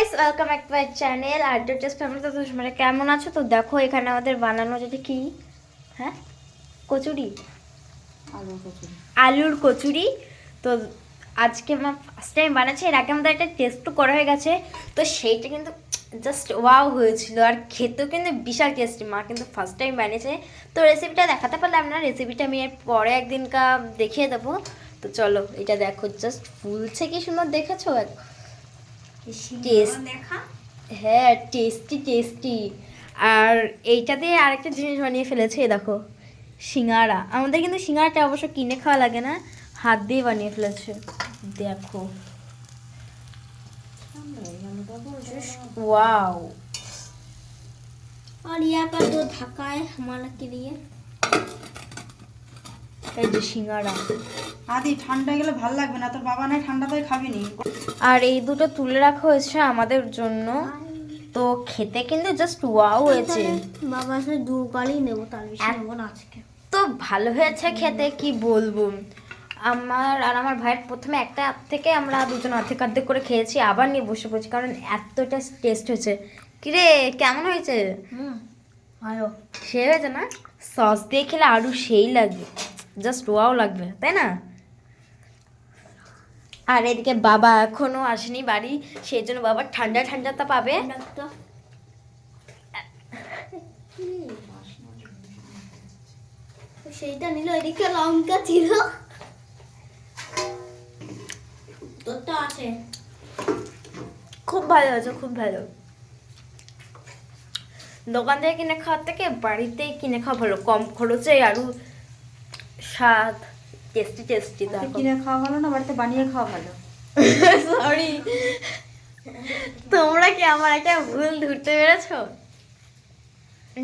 Guys, welcome back to my channel আড্ডা test family. তো তোমরা কেমন আছো? তো দেখো এখানে আমাদের বানানো যেটা কি, হ্যাঁ, কচুরি, আলুর কচুরি। তো আজকে মা ফার্স্ট টাইম বানাচ্ছে। এর আগে আমাদের একটা টেস্টও করা হয়ে গেছে, তো সেইটা কিন্তু জাস্ট ওয়াও হয়েছিল, আর খেতেও কিন্তু বিশাল টেস্টি। মা কিন্তু ফার্স্ট টাইম বানিয়েছে, তো রেসিপিটা দেখাতে পারলাম না। রেসিপিটা আমি এর পরে একদিনকা দেখিয়ে দেবো। তো চলো এটা দেখো, জাস্ট ফুলছে কি সুন্দর, দেখেছো? টেস্ট, হ্যাঁ, টেস্টি টেস্টি। আর এইটা দিয়ে আরেকটা জিনিস বানিয়ে ফেলেছে, দেখো, সিঙ্গারা। আমাদের কিন্তু সিঙ্গারাটা অবশ্য কিনে খাওয়া লাগে না, হাত দিয়ে বানিয়ে ফেলেছে, দেখো। वाओ। और यहाँ पर दो ढक्का है हमारा के लिए। এই যে সিঙ্গারা। আদি ঠান্ডা গেলে ভালো লাগবে না, তোর বাবা নাই ঠান্ডাতে খাবি নি। আর এই দুটো তুলে রাখা হয়েছে আমাদের জন্য। তো খেতে কিন্তু জাস্ট ওয়াও হয়েছে। বাবা সে দু গালি নেব, তার বেশি নেব না আজকে। তো ভালো হয়েছে খেতে, কি বলবো। আমার আর আমার ভাইয়ের প্রথমে একটা হাত থেকে আমরা দুজন অর্ধেক অর্ধেক করে খেয়েছি, আবার নিয়ে বসে পড়েছি, কারণ এতটা টেস্ট হয়েছে। কিরে, কেমন হয়েছে? ভালো সে হয়েছে না? সস দিয়ে খেলে আরও সেই লাগবে, জাস্ট ওয়াও লাগবে, তাই না? আর এদিকে বাবা এখনো আসেনি বাড়ি, সেই জন্য বাবা ঠান্ডা ঠান্ডাটা পাবে। সেইটা নিল, এদিকে লঙ্কা ছিল, তোরটা আছে। খুব ভালো আছে, খুব ভালো। দোকান থেকে কিনে খাওয়ার থেকে বাড়িতেই কিনে খাওয়া ভালো, কম খরচে আরও স্বাদ, টেস্টি টেস্টি। কিনে খাওয়া ভালো না, বাড়িতে বানিয়ে খাওয়া ভালো। সরি, তোমরা কি আমার একটা ভুল ধরতে পেরেছো?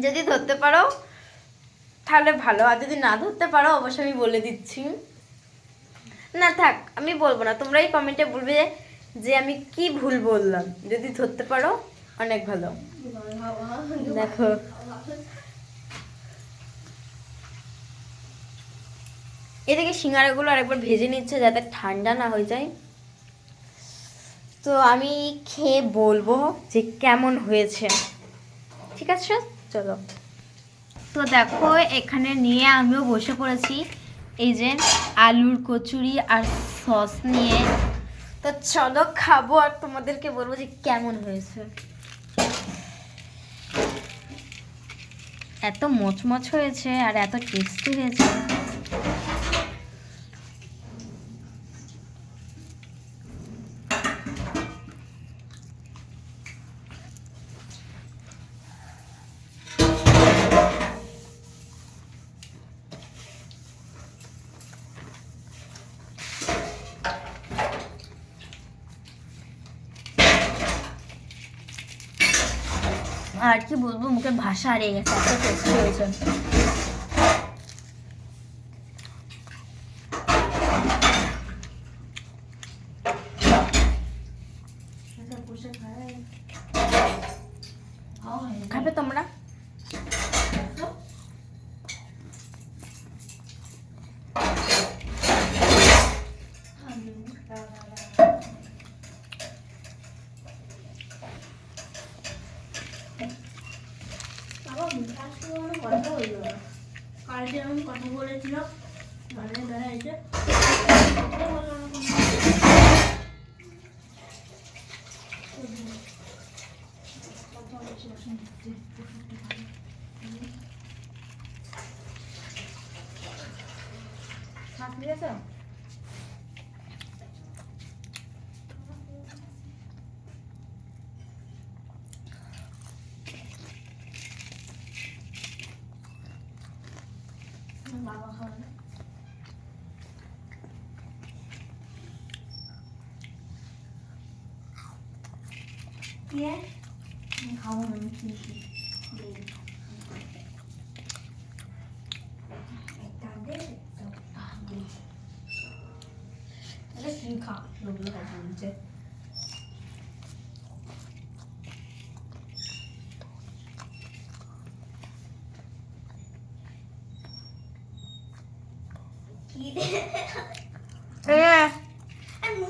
যদি ধরতে পারো তাহলে ভালো, আর যদি না ধরতে পারো অবশ্যই আমি বলে দিচ্ছি। না থাক, আমি বলবো না, তোমরাই কমেন্টে বলবে যে আমি কি ভুল বললাম। যদি ধরতে পারো অনেক ভালো। দেখো, এদিকে সিঙ্গারাগুলো আরেকবার ভেজে নিচ্ছে যাতে ঠান্ডা না হয়ে যায়। তো আমি খেয়ে বলবো যে কেমন হয়েছে, ঠিক আছে? চলো। তো দেখো এখানে নিয়ে আমিও বসে পড়েছি, এই যে আলুর কচুরি আর সস নিয়ে। তো চলো খাবো আর তোমাদেরকে বলবো যে কেমন হয়েছে। এত মচমচ হয়েছে আর এত টেস্টি হয়েছে। আর কি বলবো, মুখে ভাষা হারিয়ে গেছে, এত টেস্টি হয়েছে। খাবে তোমরা? কাল যে আমি কথা বলেছিলাম, মানে দেখা যাচ্ছে ঠিক আছে। বাবা খাবে না। খাবো না, আমি খেয়েছি। খা লোকগুলো কথা বলছে। আমি